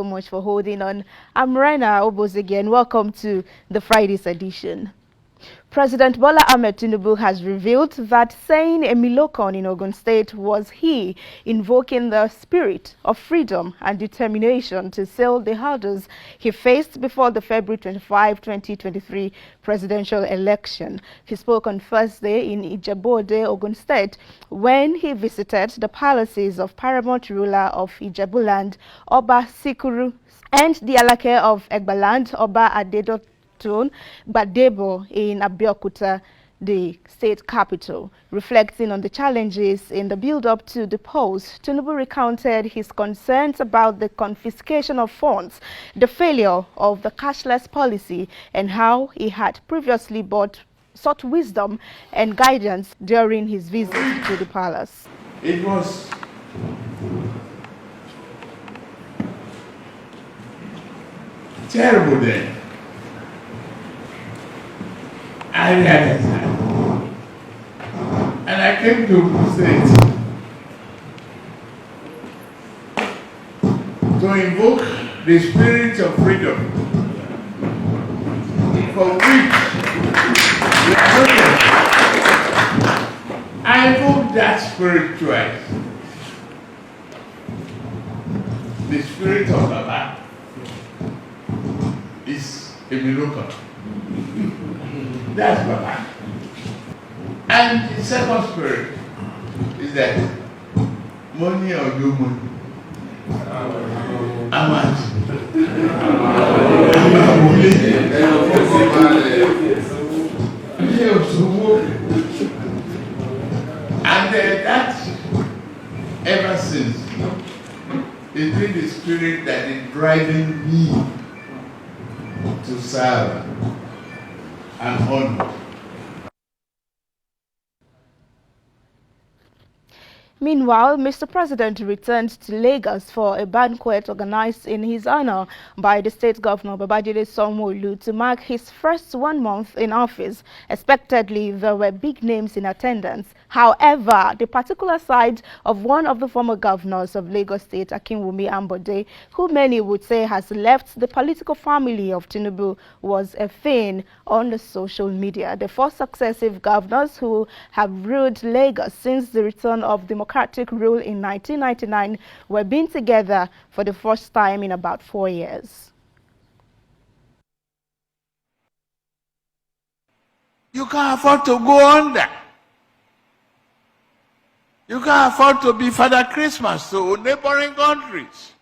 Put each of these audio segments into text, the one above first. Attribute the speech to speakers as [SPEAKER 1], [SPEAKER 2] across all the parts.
[SPEAKER 1] So much for holding on. I'm Onoshiorena Obozeghie and welcome to the Friday's edition. President Bola Ahmed Tinubu has revealed that saying Emilokan in Ogun State was he invoking the spirit of freedom and determination to sail the hurdles he faced before the February 25, 2023 presidential election. He spoke on Thursday in Ijebu-Ode, Ogun State, when he visited the palaces of paramount ruler of Ijebuland, Oba Sikuru, and the Alake of Egbaland, Oba Adedotun Gbadebo in Abeokuta, the state capital. Reflecting on the challenges in the build-up to the polls, Tinubu recounted his concerns about the confiscation of funds, the failure of the cashless policy, and how he had previously sought wisdom and guidance during his visit to the palace.
[SPEAKER 2] It was terrible then. I realized that. And I came to state to invoke the spirit of freedom for which we are looking. I invoked that spirit twice. The spirit of Baba is Emilokan. That's Baba. And the second spirit is that money or no money. Amount. And that ever since it's been the spirit that is driving me to serve and honor.
[SPEAKER 1] Meanwhile, Mr. President returned to Lagos for a banquet organized in his honor by the state governor, Babajide Sanwo-Olu, to mark his first 1 month in office. Expectedly, there were big names in attendance. However, the particular side of one of the former governors of Lagos State, Akinwumi Ambode, who many would say has left the political family of Tinubu, was a thing on the social media. The 4 successive governors who have ruled Lagos since the return of democratic rule in 1999 were being together for the first time in about 4 years.
[SPEAKER 2] You can't afford to go under. You can't afford to be Father Christmas to neighboring countries.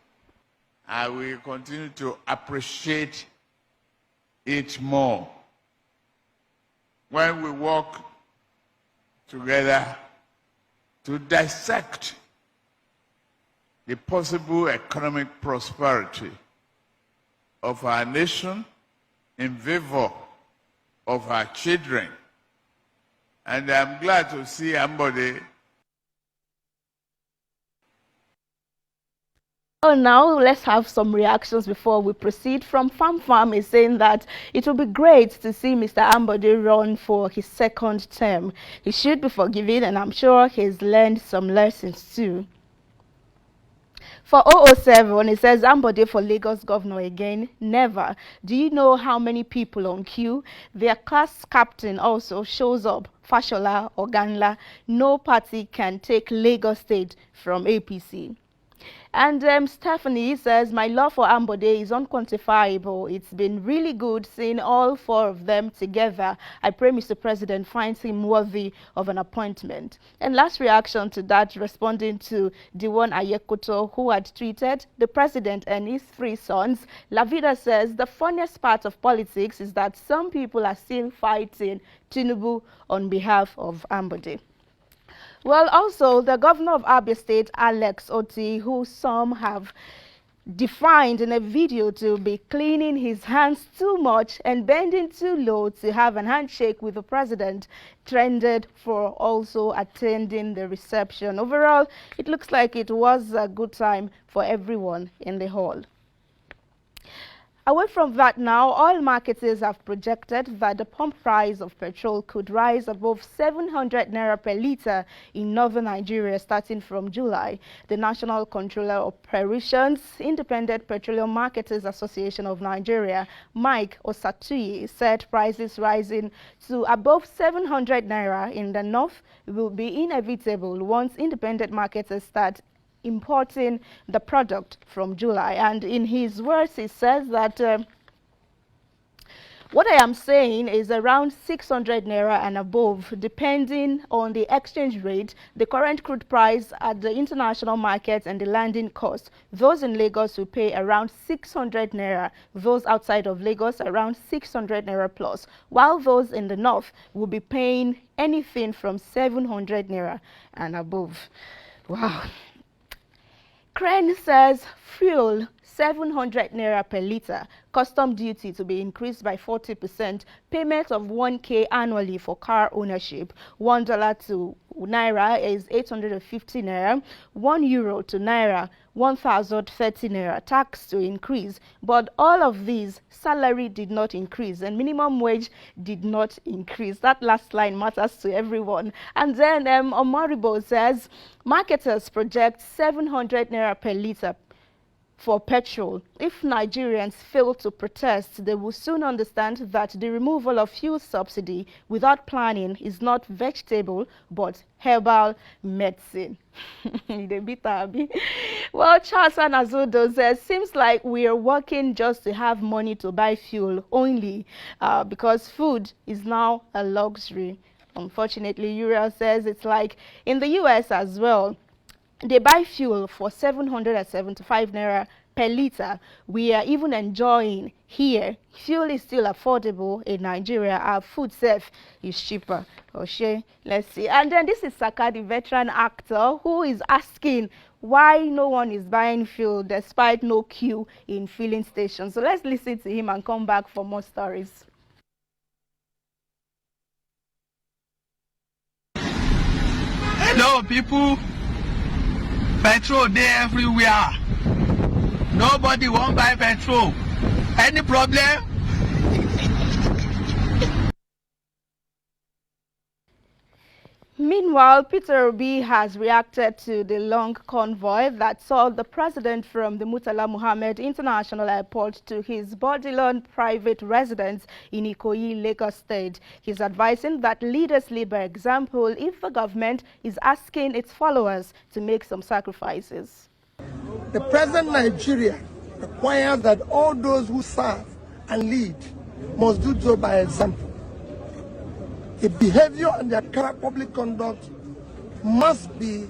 [SPEAKER 2] I will continue to appreciate it more when we work together to dissect the possible economic prosperity of our nation in favor of our children. And I'm glad to see Ambode.
[SPEAKER 1] Oh, now let's have some reactions before we proceed. From Farm is saying that it will be great to see Mr. Ambode run for his second term. He should be forgiven, and I'm sure he's learned some lessons too. For 007, it says Ambode for Lagos governor again. Never. Do you know how many people on queue? Their class captain also shows up. Fashola or Ganla. No party can take Lagos State from APC. And Stephanie says, my love for Ambode is unquantifiable. It's been really good seeing all 4 of them together. I pray Mr. President finds him worthy of an appointment. And last reaction to that, responding to Diwon Ayekoto, who had tweeted, the president and his 3 sons. Lavida says, the funniest part of politics is that some people are still fighting Tinubu on behalf of Ambode. Well, also, the governor of Abia State, Alex Oti, who some have defined in a video to be cleaning his hands too much and bending too low to have an handshake with the president, trended for also attending the reception. Overall, it looks like it was a good time for everyone in the hall. Away from that now, oil marketers have projected that the pump price of petrol could rise above 700 naira per litre in northern Nigeria starting from July. The National Controller of Operations, Independent Petroleum Marketers Association of Nigeria, Mike Osatuyi, said prices rising to above 700 naira in the north will be inevitable once independent marketers start importing the product from July. And in his words, he says that what I am saying is around 600 naira and above, depending on the exchange rate, the current crude price at the international market and the landing cost. Those in Lagos will pay around 600 naira, those outside of Lagos around 600 naira plus, while those in the north will be paying anything from 700 naira and above. Wow. Crane says fuel 700 naira per litre, custom duty to be increased by 40%, payment of 1K annually for car ownership, $1 to naira is 850 naira, €1 to naira 1030 naira, tax to increase. But all of these, salary did not increase and minimum wage did not increase. That last line matters to everyone. And then Omaribo says marketers project 700 naira per litre for petrol. If Nigerians fail to protest, they will soon understand that the removal of fuel subsidy without planning is not vegetable but herbal medicine. Well, Charles Anazodo says, seems like we are working just to have money to buy fuel only because food is now a luxury. Unfortunately, Uriel says it's like in the US as well. They buy fuel for 775 naira per litre. We are even enjoying here. Fuel is still affordable in Nigeria. Our food safe is cheaper. Oshe, let's see. And then this is Saka, the veteran actor, who is asking why no one is buying fuel despite no queue in filling stations. So let's listen to him and come back for more stories.
[SPEAKER 3] Hello, people. Petrol there everywhere. Nobody won't buy petrol. Any problem?
[SPEAKER 1] Meanwhile, Peter Obi has reacted to the long convoy that saw the president from the Murtala Muhammed International Airport to his Bodilon private residence in Ikoyi, Lagos State. He's advising that leaders lead by example if the government is asking its followers to make some sacrifices.
[SPEAKER 4] The present Nigeria requires that all those who serve and lead must do so by example. The behavior and their public conduct must be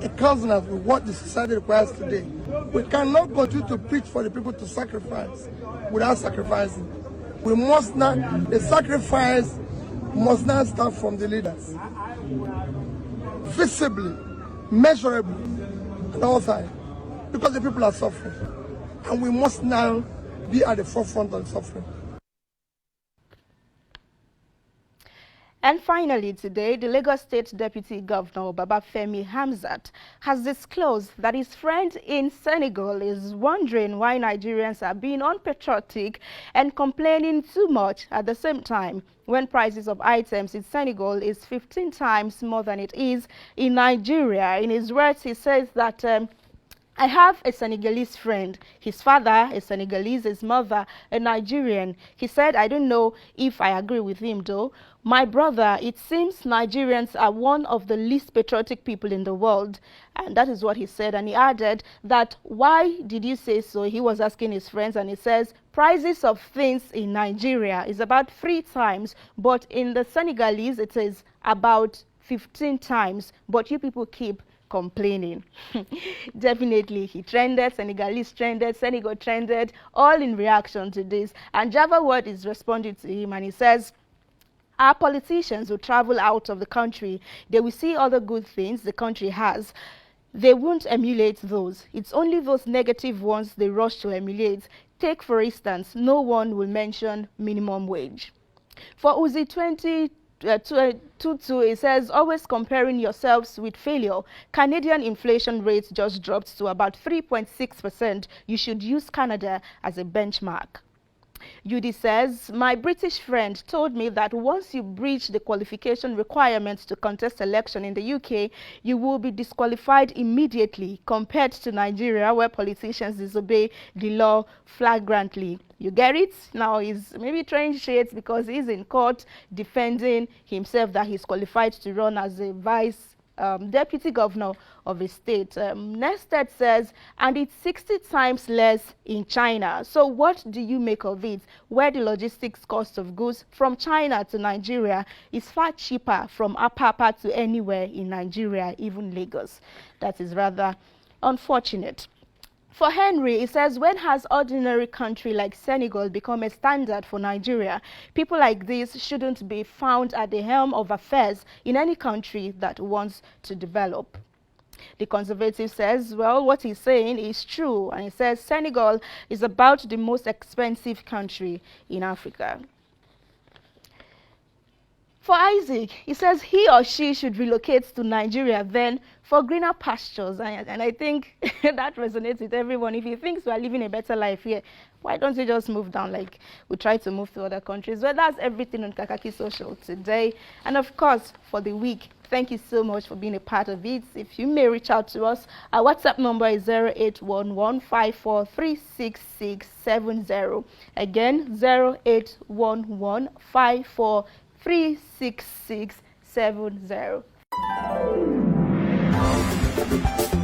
[SPEAKER 4] a consonant with what the society requires today. We cannot continue to preach for the people to sacrifice without sacrificing. We must not, the sacrifice must not start from the leaders. Visibly, measurably, and all sides, because the people are suffering. And we must now be at the forefront of the suffering.
[SPEAKER 1] And finally today, the Lagos State Deputy Governor Babafemi Hamzat has disclosed that his friend in Senegal is wondering why Nigerians are being unpatriotic and complaining too much at the same time when prices of items in Senegal is 15 times more than it is in Nigeria. In his words, he says that I have a Senegalese friend. His father is Senegalese, his mother a Nigerian. He said, I don't know if I agree with him though. My brother, it seems Nigerians are one of the least patriotic people in the world. And that is what he said. And he added that, why did you say so? He was asking his friends and he says, prices of things in Nigeria is about 3 times, but in the Senegalese it is about 15 times. But you people keep complaining. Definitely, he trended, Senegalese trended, Senegal trended, all in reaction to this. And Java Word is responding to him and he says, our politicians will travel out of the country. They will see other good things the country has. They won't emulate those. It's only those negative ones they rush to emulate. Take, for instance, no one will mention minimum wage. For Uzi 20 22, it says, always comparing yourselves with failure. Canadian inflation rate just dropped to about 3.6%. You should use Canada as a benchmark. Judy says, my British friend told me that once you breach the qualification requirements to contest election in the UK, you will be disqualified immediately, compared to Nigeria, where politicians disobey the law flagrantly. You get it? Now he's maybe throwing shades because he's in court defending himself that he's qualified to run as a vice deputy governor of a state. Nested says, and it's 60 times less in China. So what do you make of it? Where the logistics cost of goods from China to Nigeria is far cheaper from Apapa to anywhere in Nigeria, even Lagos. That is rather unfortunate. For Henry, it says, when has ordinary country like Senegal become a standard for Nigeria? People like this shouldn't be found at the helm of affairs in any country that wants to develop. The conservative says, well, what he's saying is true. And he says Senegal is about the most expensive country in Africa. For Isaac, he says he or she should relocate to Nigeria then for greener pastures. And I think that resonates with everyone. If he thinks we are living a better life here, why don't you just move down like we try to move to other countries? Well, that's everything on Kakaki Social today. And of course, for the week, thank you so much for being a part of it. If you may reach out to us, our WhatsApp number is 0811543670. Again, 0811543670.